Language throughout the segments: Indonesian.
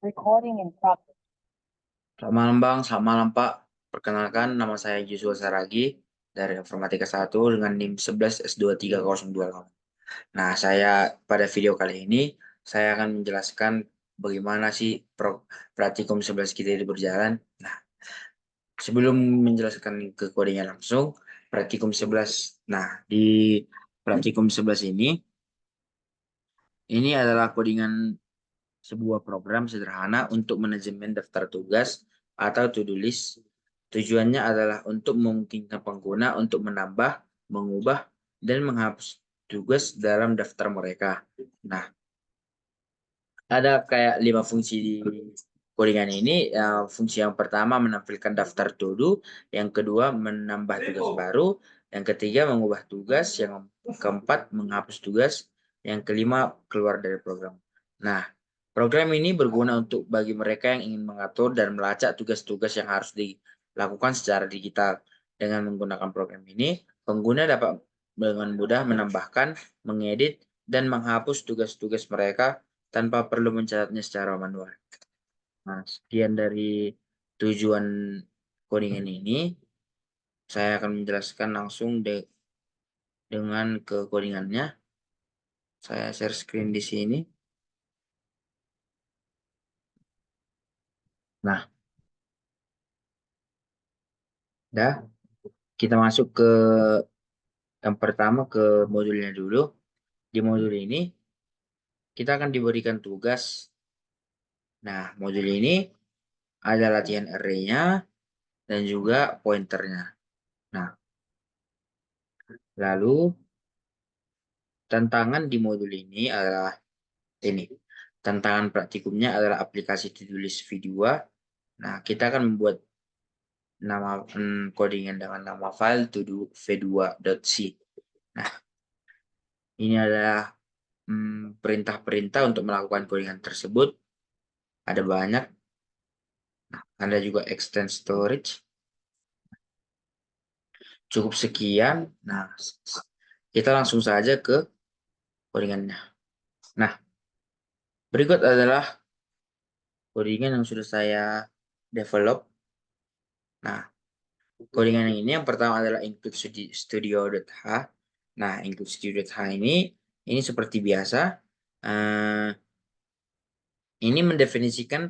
Recording in progress. Selamat malam Bang, selamat malam Pak. Perkenalkan, nama saya Joshua Saragi dari Informatika 1 dengan NIM 11S23028. Nah, pada video kali ini, saya akan menjelaskan bagaimana sih praktikum 11 kita itu berjalan. Nah, sebelum menjelaskan ke kodenya langsung, praktikum 11. Nah, di praktikum 11 ini adalah codingan sebuah program sederhana untuk manajemen daftar tugas atau to-do list. Tujuannya adalah untuk memungkinkan pengguna untuk menambah, mengubah, dan menghapus tugas dalam daftar mereka. Nah, ada kayak 5 fungsi di codingan ini. Fungsi yang pertama menampilkan daftar to-do, yang kedua menambah tugas baru, yang ketiga mengubah tugas, yang keempat menghapus tugas, yang kelima keluar dari program. Nah, program ini berguna untuk bagi mereka yang ingin mengatur dan melacak tugas-tugas yang harus dilakukan secara digital. Dengan menggunakan program ini, pengguna dapat dengan mudah menambahkan, mengedit, dan menghapus tugas-tugas mereka tanpa perlu mencatatnya secara manual. Nah, sekian dari tujuan codingan ini. Saya akan menjelaskan langsung dengan ke codingannya. Saya share screen di sini. Nah, dah kita masuk ke yang pertama ke modulnya dulu. Di modul ini kita akan diberikan tugas. Nah, modul ini ada latihan array-nya dan juga pointernya. Nah, lalu tantangan di modul ini adalah ini. Tantangan praktikumnya adalah aplikasi to-do list V2. Nah, kita akan membuat nama codingan dengan nama file to-do v2.c. Nah, ini adalah perintah-perintah untuk melakukan codingan tersebut. Ada banyak. Nah, ada juga extend storage. Cukup sekian. Nah, kita langsung saja ke codingannya. Nah, berikut adalah codingan yang sudah saya develop. Nah, codingan ini yang pertama adalah include studio.h. Nah, include studio.h ini seperti biasa. Ini mendefinisikan,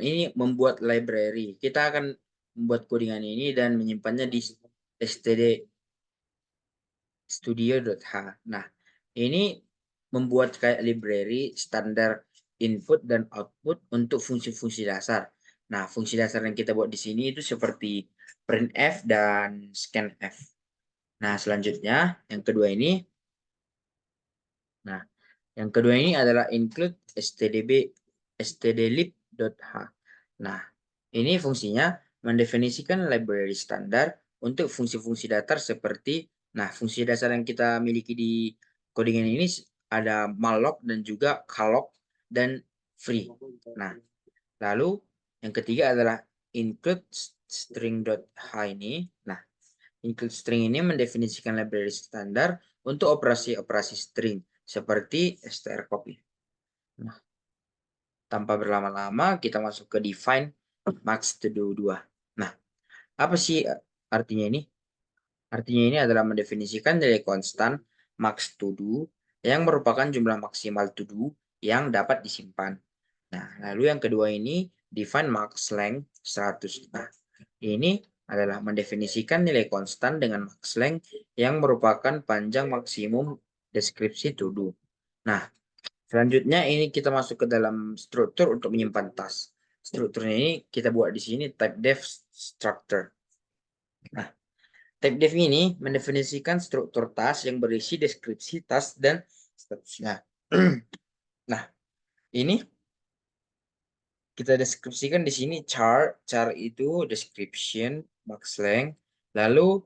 ini membuat library. Kita akan membuat codingan ini dan menyimpannya di std studio.h. Nah, ini membuat kayak library standar input dan output untuk fungsi-fungsi dasar. Nah, fungsi dasar yang kita buat di sini itu seperti printf dan scanf. Nah, selanjutnya yang kedua ini. Nah, yang kedua ini adalah include stdlib.h. Nah, ini fungsinya mendefinisikan library standar untuk fungsi-fungsi dasar seperti, nah, fungsi dasar yang kita miliki di codingan ini ada malloc dan juga calloc dan free. Nah, lalu yang ketiga adalah include string.h ini. Nah, include string ini mendefinisikan library standar untuk operasi-operasi string seperti strcpy. Nah, tanpa berlama-lama kita masuk ke define max to do 2. Nah, apa sih artinya ini? Artinya ini adalah mendefinisikan nilai konstan max to do yang merupakan jumlah maksimal to do yang dapat disimpan. Nah, lalu yang kedua ini define max length 100. Nah, ini adalah mendefinisikan nilai konstan dengan max length yang merupakan panjang maksimum deskripsi to do. Nah, selanjutnya ini kita masuk ke dalam struktur untuk menyimpan task. Strukturnya ini kita buat di sini type def structure. Nah, type def ini mendefinisikan struktur task yang berisi deskripsi task dan statusnya. Nah, ini kita deskripsikan di sini char itu description, max length, lalu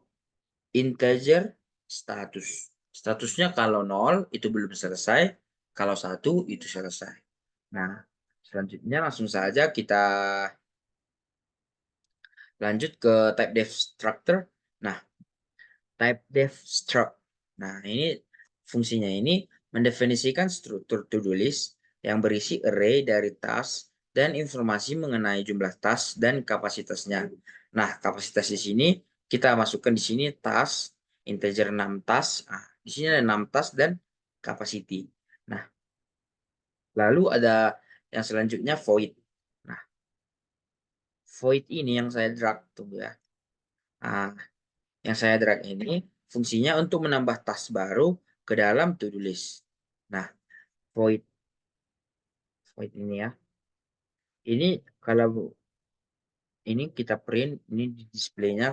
integer status. Statusnya kalau 0 itu belum selesai, kalau 1 itu selesai. Nah, selanjutnya langsung saja kita lanjut ke type def structure. Nah, type def struct. Nah, ini fungsinya ini mendefinisikan struktur to-do list yang berisi array dari task dan informasi mengenai jumlah tas dan kapasitasnya. Nah, kapasitas di sini kita masukkan di sini tas, integer 6 tas. Nah, di sini ada 6 tas dan capacity. Nah, lalu ada yang selanjutnya void. Nah, void ini yang saya drag, tunggu ya. Nah, yang saya drag ini fungsinya untuk menambah tas baru ke dalam to-do list. Nah, void void ini ya. Ini kalau ini kita print, ini di displaynya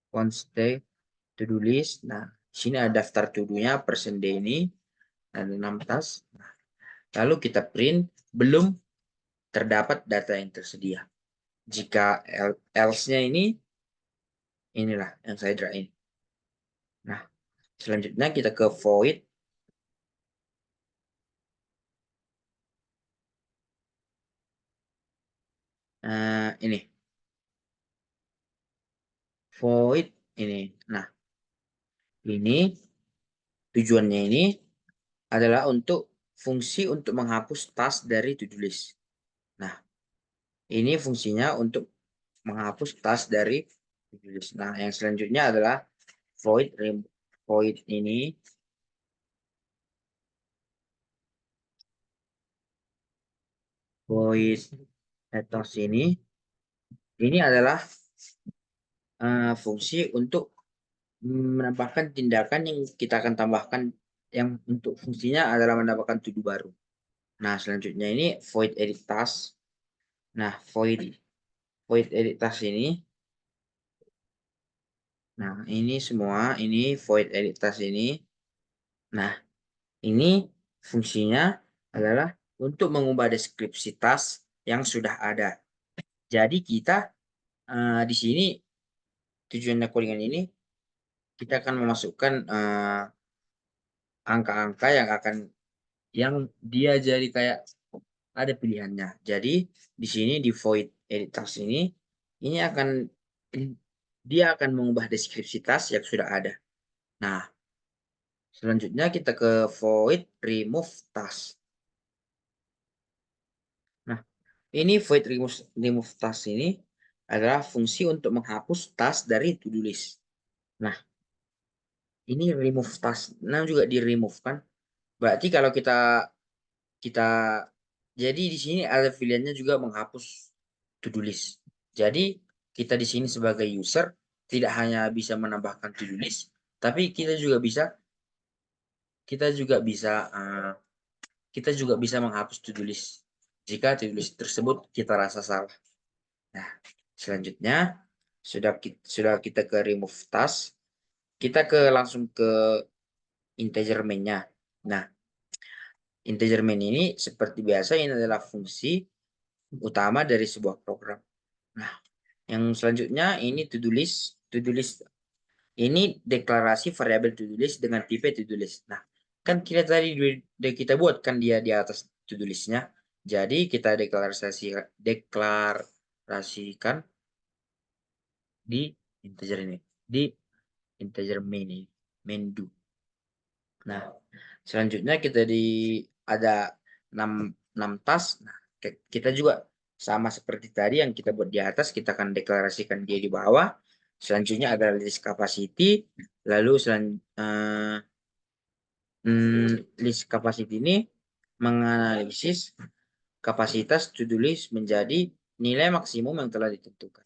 const to-do list. Nah, di sini ada daftar to-do-nya persen D ini ada 6 tas. Nah, lalu kita print belum terdapat data yang tersedia. Jika else-nya inilah yang saya drag ini. Nah, selanjutnya kita ke void. Ini void ini. Nah, ini tujuannya ini adalah untuk fungsi untuk menghapus tas dari to-do list. Nah, ini fungsinya untuk menghapus tas dari to-do list. Nah, yang selanjutnya adalah void void ini void ethos ini adalah fungsi untuk menambahkan tindakan yang kita akan tambahkan yang untuk fungsinya adalah menambahkan to do baru. Nah, selanjutnya ini void edit task. Nah, void edit task ini. Nah, ini semua ini void edit task ini. Nah, ini fungsinya adalah untuk mengubah deskripsi task yang sudah ada. Jadi kita di sini tujuannya codingan ini kita akan memasukkan angka-angka yang dia jadi kayak ada pilihannya. Jadi di sini di void edit task ini akan dia akan mengubah deskripsi task yang sudah ada. Nah, selanjutnya kita ke void remove task. Nah, ini void remove task ini adalah fungsi untuk menghapus task dari to-do list. Nah, ini remove task. Nah, juga di remove kan. Berarti kalau kita kita jadi di sini ada pilihannya juga menghapus to-do list. Jadi kita di sini sebagai user tidak hanya bisa menambahkan to-do list, tapi kita juga bisa kita juga bisa menghapus to-do list jika to-do list tersebut kita rasa salah. Nah, selanjutnya sudah kita ke remove task, kita langsung ke integer main-nya. Nah, integer main ini seperti biasa ini adalah fungsi utama dari sebuah program. Nah, yang selanjutnya ini to-do list. To-do list ini deklarasi variabel to-do list dengan tipe to-do list. Nah, kan kita tadi kita buat kan dia di atas to-do list-nya. Jadi kita deklarasikan di integer ini, di integer main ini, main do. Nah, selanjutnya kita ada 6 6 tas. Nah, kita juga sama seperti tadi yang kita buat di atas, kita akan deklarasikan dia di bawah. Selanjutnya adalah list capacity, lalu list capacity ini menganalisis kapasitas to-do list menjadi nilai maksimum yang telah ditentukan.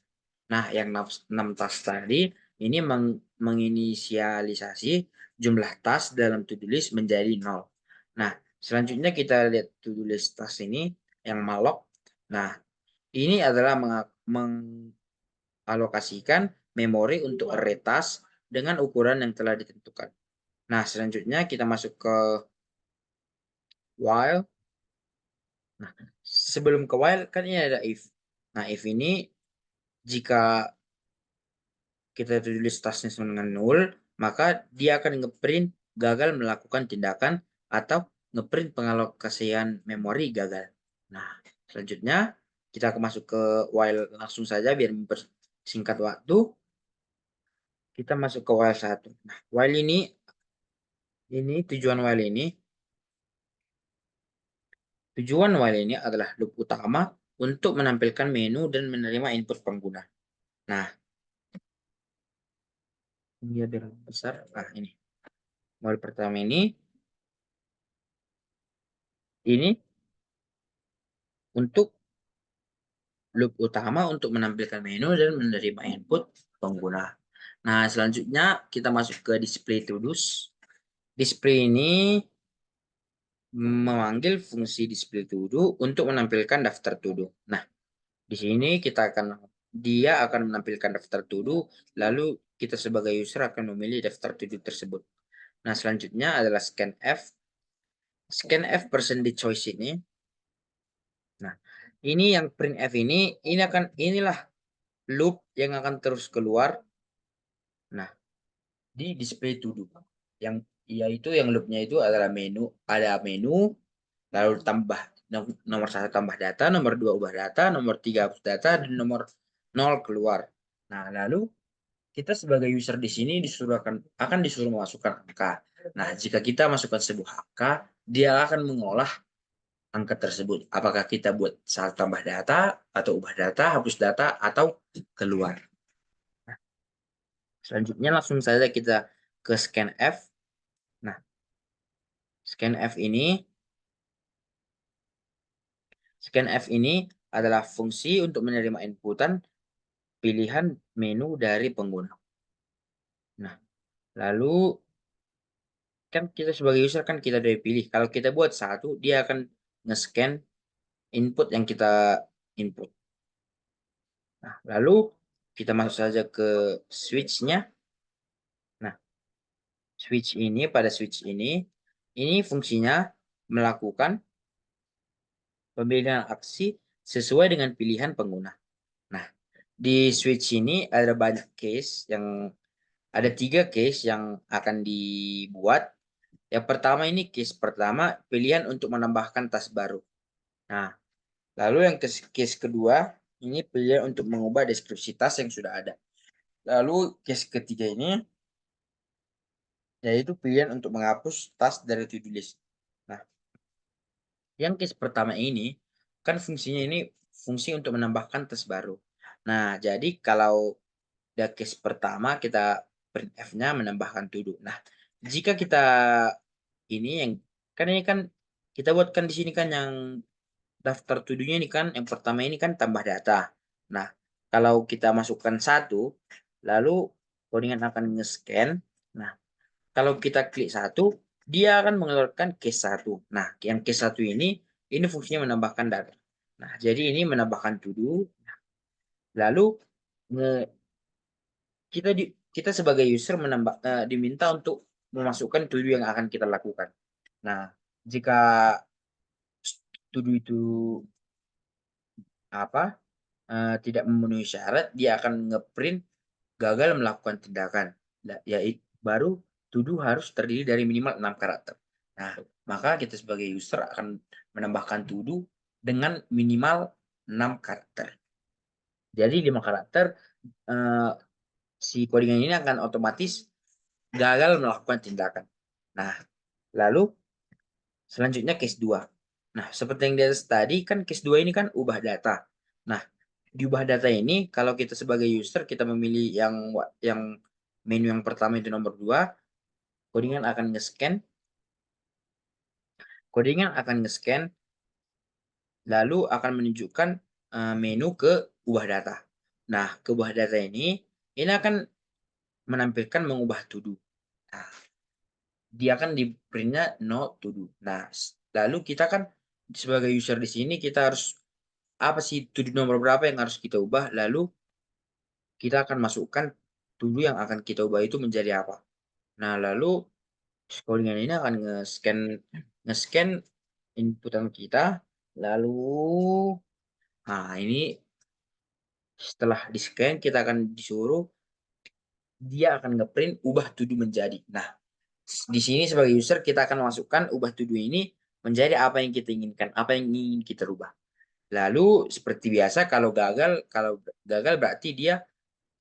Nah, yang 6 tas tadi ini menginisialisasi jumlah tas dalam to-do list menjadi 0. Nah, selanjutnya kita lihat to-do list tas ini yang malloc. Nah, ini adalah mengalokasikan memori untuk array tas dengan ukuran yang telah ditentukan. Nah, selanjutnya kita masuk ke while. Nah, sebelum ke while kan ini ada if. Nah, if ini jika kita tulis tasnya dengan nol, maka dia akan ngeprint gagal melakukan tindakan atau ngeprint pengalokasian memori gagal. Nah, selanjutnya kita akan masuk ke while langsung saja biar mempersingkat waktu. Kita masuk ke while 1. Nah, while ini tujuan while ini adalah loop utama untuk menampilkan menu dan menerima input pengguna. Nah, ini biar besar. Nah, ini. Model pertama ini untuk loop utama untuk menampilkan menu dan menerima input pengguna. Nah, selanjutnya kita masuk ke display to do's. Display ini memanggil fungsi display to do untuk menampilkan daftar to do. Nah, di sini dia akan menampilkan daftar to do, lalu kita sebagai user akan memilih daftar to do tersebut. Nah, selanjutnya adalah scanf. Scanf percentage choice ini. Nah, ini yang printf inilah loop yang akan terus keluar. Nah, di display to do yang yaitu yang loopnya itu adalah ada menu, lalu tambah nomor 1 tambah data, nomor 2 ubah data, nomor 3 hapus data, dan nomor 0 keluar. Nah, lalu kita sebagai user di sini akan disuruh memasukkan angka. Nah, jika kita masukkan sebuah angka, dia akan mengolah angka tersebut. Apakah kita buat saat tambah data, atau ubah data, hapus data, atau keluar. Nah, selanjutnya langsung saja kita ke scanf. Nah, scanf ini adalah fungsi untuk menerima inputan pilihan menu dari pengguna. Nah, lalu kan kita sebagai user kan kita udah pilih. Kalau kita buat satu, dia akan nge-scan input yang kita input. Nah, lalu kita masuk saja ke switch-nya. Nah, pada switch ini fungsinya melakukan pemilihan aksi sesuai dengan pilihan pengguna. Nah, di switch ini ada 3 case yang akan dibuat. Yang pertama ini case pertama, pilihan untuk menambahkan tas baru. Nah, lalu yang case kedua, ini pilihan untuk mengubah deskripsi tas yang sudah ada. Lalu case ketiga ini, yaitu pilihan untuk menghapus tas dari to-do list. Nah, yang case pertama ini, kan fungsinya ini fungsi untuk menambahkan tas baru. Nah, jadi kalau ada case pertama, kita printf-nya menambahkan to do. Nah, jika kita ini kan kita buatkan di sini kan yang daftar to do-nya ini kan yang pertama ini kan tambah data. Nah, kalau kita masukkan satu, lalu codingan akan nge-scan. Nah, kalau kita klik satu, dia akan mengeluarkan case satu. Nah, yang case satu ini fungsinya menambahkan data. Nah, jadi ini menambahkan to do. Lalu kita sebagai user diminta untuk memasukkan to do yang akan kita lakukan. Nah, jika to do itu tidak memenuhi syarat, dia akan ngeprint gagal melakukan tindakan. Yaitu baru to do harus terdiri dari minimal 6 karakter. Nah, maka kita sebagai user akan menambahkan to do dengan minimal 6 karakter. Jadi 5 karakter si codingan ini akan otomatis gagal melakukan tindakan. Nah, lalu selanjutnya case 2. Nah, seperti yang di atas tadi kan case 2 ini kan ubah data. Nah, di ubah data ini kalau kita sebagai user kita memilih yang menu yang pertama itu nomor 2, codingan akan nge-scan lalu akan menunjukkan menu ke ubah data. Nah, ke ubah data ini akan menampilkan mengubah to do. Nah, dia akan di printnya no to do. Nah, lalu kita kan sebagai user di sini kita harus apa sih to do nomor berapa yang harus kita ubah, lalu kita akan masukkan to do yang akan kita ubah itu menjadi apa. Nah, lalu codingan ini akan nge-scan inputan kita, lalu ini setelah di-scan kita akan disuruh dia akan ngeprint ubah to do menjadi. Nah, di sini sebagai user kita akan masukkan ubah to do ini menjadi apa yang kita inginkan, apa yang ingin kita rubah. Lalu seperti biasa kalau gagal berarti dia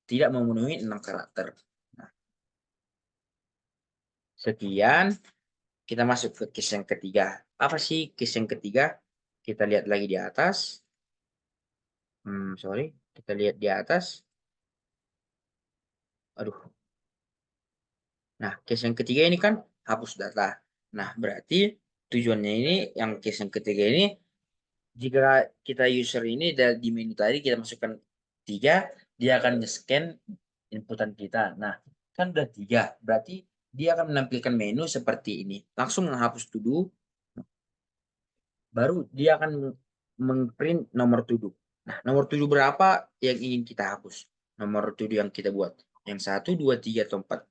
tidak memenuhi 6 karakter. Nah, sekian, kita masuk ke case yang ketiga. Apa sih case yang ketiga? Kita lihat lagi di atas. Sorry, kita lihat di atas. Aduh. Nah, case yang ketiga ini kan hapus data. Nah, berarti tujuannya ini yang case yang ketiga ini, jika kita user ini di menu tadi kita masukkan 3, dia akan nge-scan inputan kita. Nah, kan udah 3, berarti dia akan menampilkan menu seperti ini. Langsung menghapus to do, baru dia akan meng-print nomor to do. Nah, nomor to do berapa yang ingin kita hapus? Nomor to do yang kita buat. Yang 1, 2, 3, atau 4.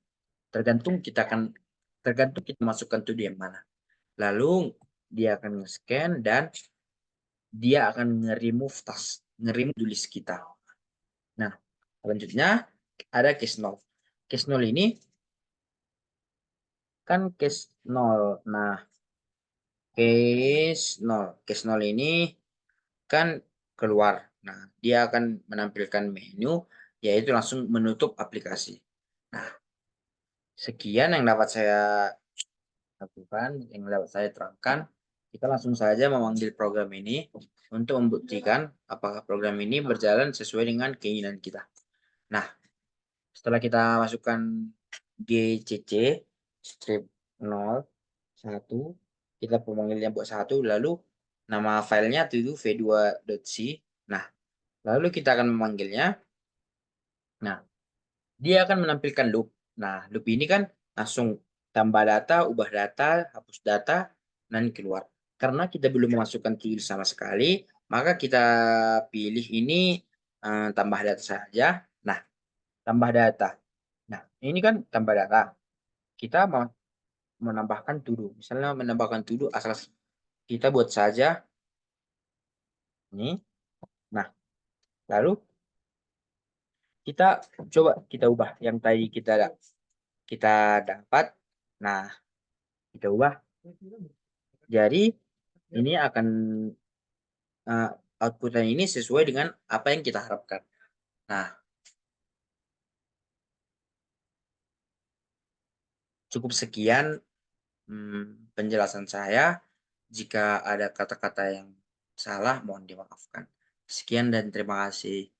Tergantung kita masukkan to do yang mana. Lalu dia akan nge-scan dan dia akan nge-remove task, nge-remove to list kita. Nah, selanjutnya ada case 0. Case 0 ini kan case 0. Nah, case 0 ini kan keluar. Nah, dia akan menampilkan menu, yaitu langsung menutup aplikasi. Nah, sekian yang dapat saya lakukan, yang dapat saya terangkan. Kita langsung saja memanggil program ini untuk membuktikan apakah program ini berjalan sesuai dengan keinginan kita. Nah, setelah kita masukkan GCC strip 01, kita pemanggilnya buat 1, lalu nama filenya itu v2.c. Nah, lalu kita akan memanggilnya. Nah, dia akan menampilkan loop. Nah, loop ini kan langsung tambah data, ubah data, hapus data, dan keluar. Karena kita belum memasukkan tulis sama sekali, maka kita pilih ini tambah data saja. Nah, tambah data. Nah, ini kan tambah data. Kita mau menambahkan to do. Misalnya menambahkan to do, asal kita buat saja ini. Nah, lalu kita coba kita ubah yang tadi kita dapat. Nah, kita ubah. Jadi ini akan outputnya ini sesuai dengan apa yang kita harapkan. Nah, cukup sekian penjelasan saya. Jika ada kata-kata yang salah, mohon dimaafkan. Sekian dan terima kasih.